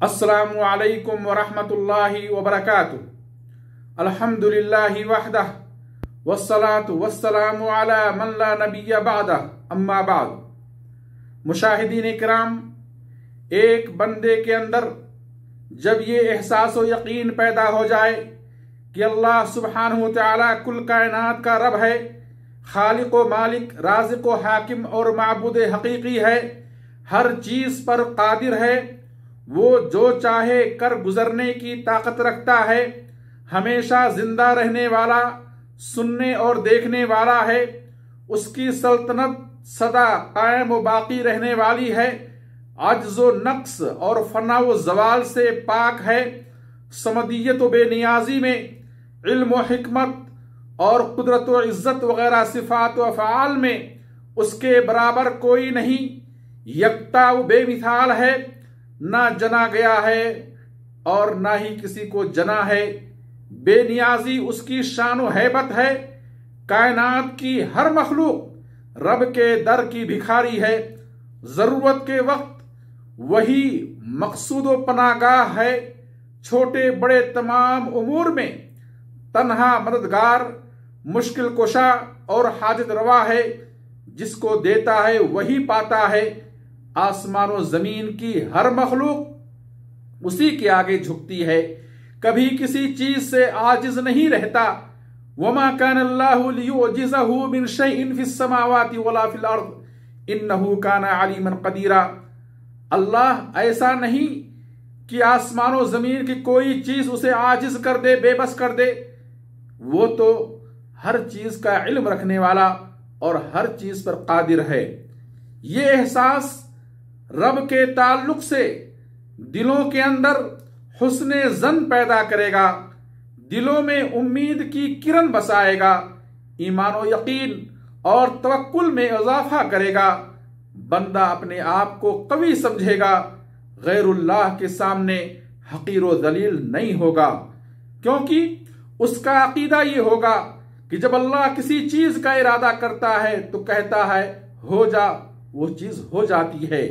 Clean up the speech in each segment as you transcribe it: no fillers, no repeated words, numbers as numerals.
अस्सलामु अलैकुम वरहमतुल्लाहि वबरकातुह। अल्हम्दुलिल्लाहि वहदह वस्सलातु वस्सलामु अला मन ला नबिय्य बअदह, अम्मा बाद। मुशाहिदीन इकराम, एक बंदे के अंदर जब ये एहसास व यकीन पैदा हो जाए कि अल्लाह सुब्हानहु व तआला कुल कायनात का रब है, खालिक व मालिक, राज़िक व हाकिम और माबूद हकीकी है, हर चीज पर कादिर है, वो जो चाहे कर गुजरने की ताकत रखता है, हमेशा जिंदा रहने वाला, सुनने और देखने वाला है, उसकी सल्तनत सदा कायम व बाकी रहने वाली है, अज्ज़ व नक्स और फना व जवाल से पाक है, समदियत व बेनियाजी में, इल्म व हिकमत और कुदरत व इज्जत वगैरह सिफात व अफ़आल में उसके बराबर कोई नहीं, यकता व बेमिसाल है, ना जना गया है और ना ही किसी को जना है, बेनियाजी उसकी शान व हैबत है, कायनात की हर मखलूक रब के दर की भिखारी है, जरूरत के वक्त वही मकसूद व पनागाह है, छोटे बड़े तमाम उमूर में तन्हा मददगार, मुश्किल कुशा और हाजत रवा है, जिसको देता है वही पाता है, आसमान और जमीन की हर मखलूक उसी के आगे झुकती है, कभी किसी चीज से आजिज नहीं रहता। वमा कान अल्लाहु लियुअजिज़हु मिन शैइन फिस समावाति वला फिल अर्द इन्नहु कान अलीमन कदीरा। अल्लाह ऐसा नहीं कि आसमान और जमीन की कोई चीज उसे आजिज कर दे, बेबस कर दे, वो तो हर चीज का इल्म रखने वाला और हर चीज पर कादिर है। ये एहसास रब के ताल्लुक से दिलों के अंदर हुस्ने ज़न पैदा करेगा, दिलों में उम्मीद की किरण बसाएगा, ईमान व यकीन और तवक्कुल में इजाफा करेगा, बंदा अपने आप को कवी समझेगा, गैरुल्लाह के सामने हकीर व दलील नहीं होगा, क्योंकि उसका अकीदा ये होगा कि जब अल्लाह किसी चीज का इरादा करता है तो कहता है हो जा, वो चीज हो जाती है।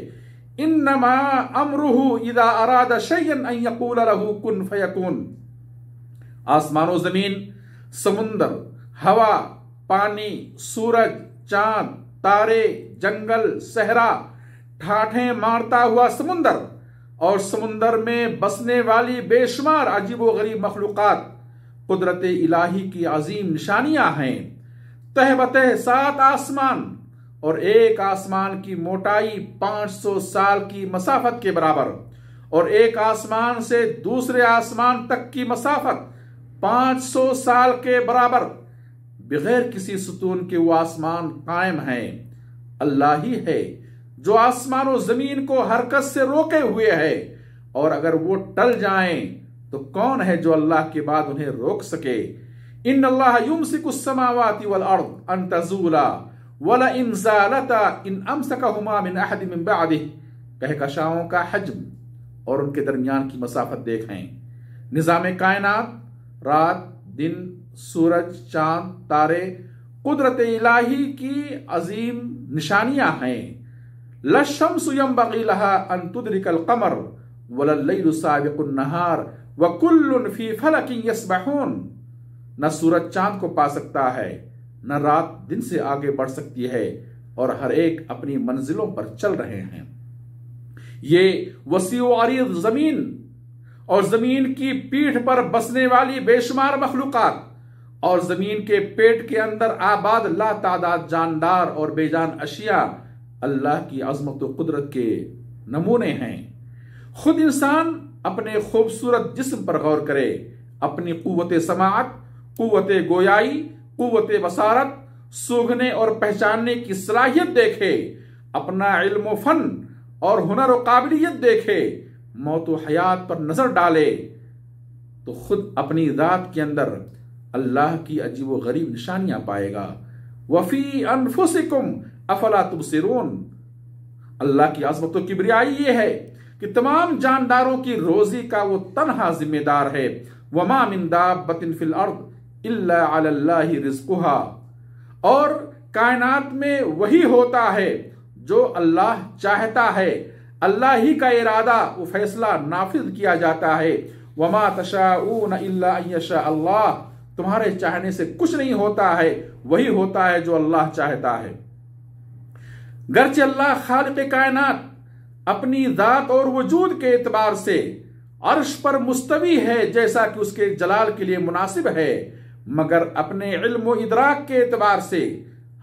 इन्नमा अमरुहु इदा अरादा शैयन अन यक़ूल लहू कुन फयकून। आसमानो जमीन, समुंदर, हवा, पानी, सूरज, चांद, तारे, जंगल, सहरा, ठाठें मारता हुआ समुंदर और समुंदर में बसने वाली बेशुमार अजीबो गरीब मखलूकात कुदरत इलाही की अजीम निशानियां हैं। तह बतह 7 आसमान और एक आसमान की मोटाई 500 साल की मसाफत के बराबर, और एक आसमान से दूसरे आसमान तक की मसाफत 500 साल के बराबर, बगैर किसी सुतून के वो आसमान कायम है। अल्लाह ही है जो आसमान और जमीन को हरकत से रोके हुए है, और अगर वो टल जाएं तो कौन है जो अल्लाह के बाद उन्हें रोक सके। इन्नल्लाह युमसिकुस समावाति वल अर्द अन तज़ूला वला इन ज़ालता इन अमसकहुमा मिन अहद मिन बअदिह। कहकशाओं का हज्म और उनके दरमियान की मसाफत देखें। निज़ाम कायनात, रात, दिन, सूरज, चांद, तारे कुदरत इलाही की अजीम निशानियां हैं। लश्शम्सु यंबग़ी लहा अन तुदरिकल क़मर वलल लैलु साबिक़ुन नहार व कुल्लुन फी फलकिन यस्बहून। न सूरज चांद को पा सकता है, न रात दिन से आगे बढ़ सकती है, और हर एक अपनी मंजिलों पर चल रहे हैं। ये वसी व अरीज़ जमीन और जमीन की पीठ पर बसने वाली बेशुमार मखलूकात और जमीन के पेट के अंदर आबाद लातादाद जानदार और बेजान अशिया अल्लाह की अजमत व कुदरत के नमूने हैं। खुद इंसान अपने खूबसूरत जिस्म पर गौर करे, अपनी कुव्वत समाअत, कुव्वत गोयाई, कुव्वत बसारत, सूंघने और पहचानने की सलाहियत देखे, अपना इल्म फन और हुनर व काबिलियत देखे, मौत व हयात पर नजर डाले, तो खुद अपनी जात के अंदर अल्लाह की अजीब व गरीब निशानियां पाएगा। वफी अनफुसिकुम अफला तुबसिरून। अल्लाह की अज़मत व किबरियाई ये है कि तमाम जानदारों की रोजी का वो तन्हा जिम्मेदार है। वमा मिन दाब्बतिन फिल अर्द इल्ला अलल्लाहि रिज़्क़ुहा। और कायनात में वही होता है जो अल्लाह चाहता है, اللہ ہی کا ارادہ وہ فیصلہ نافذ کیا جاتا ہے۔ وما تشاءون الا ان یشاء اللہ، تمہارے چاہنے سے کچھ نہیں ہوتا ہے، وہی ہوتا ہے جو اللہ چاہتا ہے۔ گرچہ اللہ خالق کائنات اپنی ذات اور وجود کے اعتبار سے عرش پر مستوی ہے جیسا کہ اس کے جلال کے لیے مناسب ہے، مگر اپنے علم و ادراک کے اعتبار سے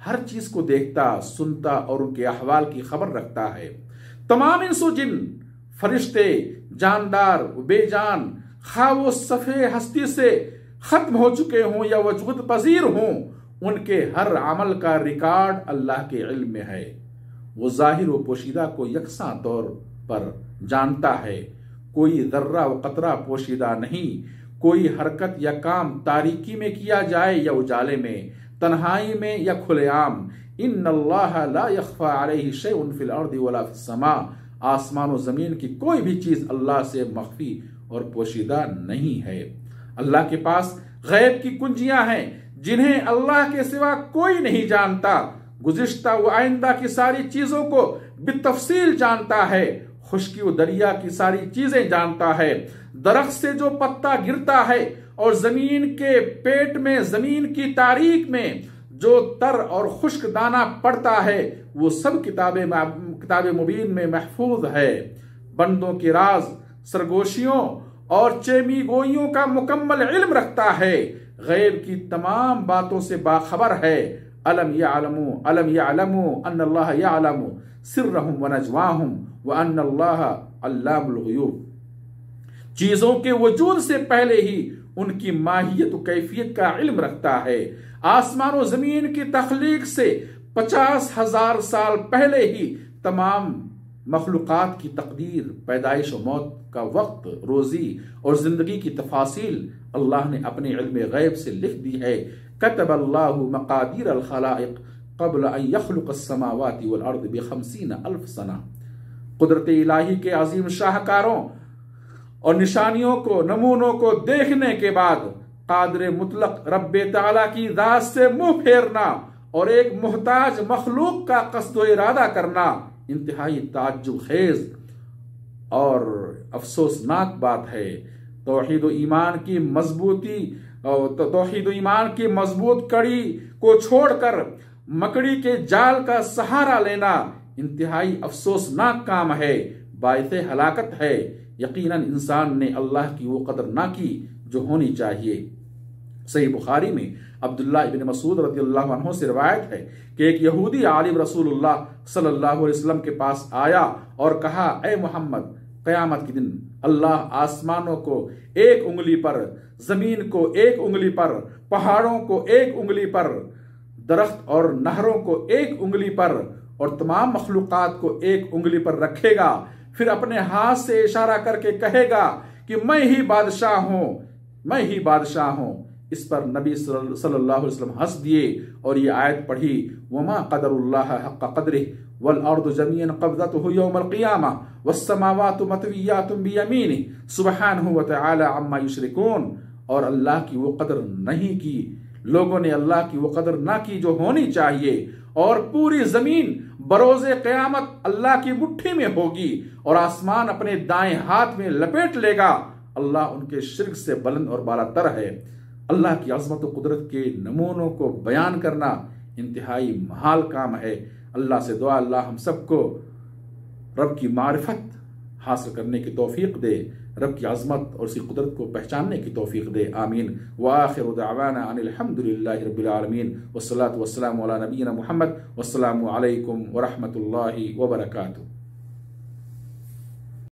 ہر چیز کو دیکھتا، سنتا اور ان کے احوال کی خبر رکھتا ہے۔ تمام انس و جن، فرشتے، جاندار و بے جان، خواہ وہ صفحے ہستی سے ختم ہو چکے ہوں یا وجود پذیر ہوں، ان کے ہر عمل کا ریکارڈ اللہ کے علم میں ہے۔ وہ ظاہر و پوشیدہ کو یکساں طور پر جانتا ہے، کوئی ذرہ و قطرہ پوشیدہ نہیں۔ کوئی حرکت یا کام تاریکی میں کیا جائے یا اجالے میں، تنہائی میں یا کھلے عام، ان اللہ لا یخفی علیہ شیء فی الارض ولا فی السماء، آسمان و زمین کی کوئی بھی چیز اللہ سے مخفی اور پوشیدہ نہیں ہے۔ اللہ کے پاس غیب کی کنجیاں ہیں جنہیں اللہ کے سوا کوئی نہیں جانتا۔ گزشتہ و آئندہ کی ساری چیزوں کو بالتفصیل جانتا ہے، خشکی و دریا کی ساری چیزیں جانتا ہے۔ درخت سے جو پتا گرتا ہے اور زمین کے پیٹ میں، زمین کی تاریک میں جو تر اور خشک دانہ پڑتا ہے، وہ سب کتاب مبین میں محفوظ ہے۔ بندوں کے راز، سرگوشیوں اور چیمی گوئیوں کا مکمل علم رکھتا ہے، غیب کی تمام باتوں سے باخبر ہے۔ الم یعلموا ان اللہ یعلم سرهم ونجواهم وان اللہ علام الغیوب، چیزوں کے وجود سے پہلے ہی ان کی ماہیت و کیفیت کا علم رکھتا ہے۔ آسمان و زمین کی تخلیق سے 50,000 سال پہلے ہی تمام مخلوقات کی تقدیر، پیدائش و موت کا وقت، روزی اور زندگی کی تفاصیل اللہ نے اپنے علم غیب سے لکھ دی ہے۔ کتب اللہ مقادیر الخلائق قبل ان یخلق السماوات والارض ب50,000 سنہ، قدرت الہی کے عظیم شاہکاروں اور نشانیوں کو، نمونوں کو دیکھنے کے بعد قادر مطلق رب تعالیٰ کی ذات سے منہ پھیرنا اور ایک محتاج مخلوق کا قصد و ارادہ کرنا انتہائی تعجب خیز اور افسوسناک بات ہے۔ توحید و ایمان کی مضبوط کڑی کو چھوڑ کر مکڑی کے جال کا سہارا لینا انتہائی افسوسناک کام ہے، باعث ہلاکت ہے۔ یقیناً انسان نے اللہ کی وہ قدر نہ کی جو ہونی چاہیے۔ صحیح بخاری میں عبداللہ ابن مسعود رضی اللہ عنہ سے روایت ہے کہ ایک یہودی عالم رسول اللہ صلی اللہ علیہ وسلم کے پاس آیا اور کہا، اے محمد، قیامت کے دن اللہ آسمانوں کو 1 انگلی پر، زمین کو 1 انگلی پر، پہاڑوں کو 1 انگلی پر، درخت اور نہروں کو 1 انگلی پر اور تمام مخلوقات کو 1 انگلی پر رکھے گا، پھر اپنے ہاتھ سے اشارہ کر کے کہے گا کہ میں ہی بادشاہ ہوں، میں ہی بادشاہ ہوں۔ اس پر نبی صلی اللہ علیہ وسلم ہنس دیے اور یہ آیت پڑھی، وما قدر اللہ حق قدرہ والارض جميعا قبضته يوم القیامہ والسماوات مطویات بیمینہ سبحانہ وتعالی عما یشرکون، اور اللہ کی وہ قدر نہیں کی، لوگوں نے اللہ کی وہ قدر نہ کی جو ہونی چاہیے، اور پوری زمین بروز قیامت اللہ کی مٹھی میں ہوگی اور آسمان اپنے دائیں ہاتھ میں لپیٹ لے گا۔ اللہ ان کے شرک سے بلند اور بالا تر ہے۔ اللہ کی عظمت و قدرت کے نمونوں کو بیان کرنا انتہائی محال کام ہے۔ اللہ سے دعا اللہ ہم سب کو رب کی معرفت حاصل کرنے کی توفیق دے، رب کی عظمت اور اس کی قدرت کو پہچاننے کی توفیق دے، آمین۔ وآخر دعوانا ان الحمد للہ رب العالمین، والصلاة والسلام علی نبینا محمد، والسلام علیکم ورحمۃ اللہ وبرکاتہ۔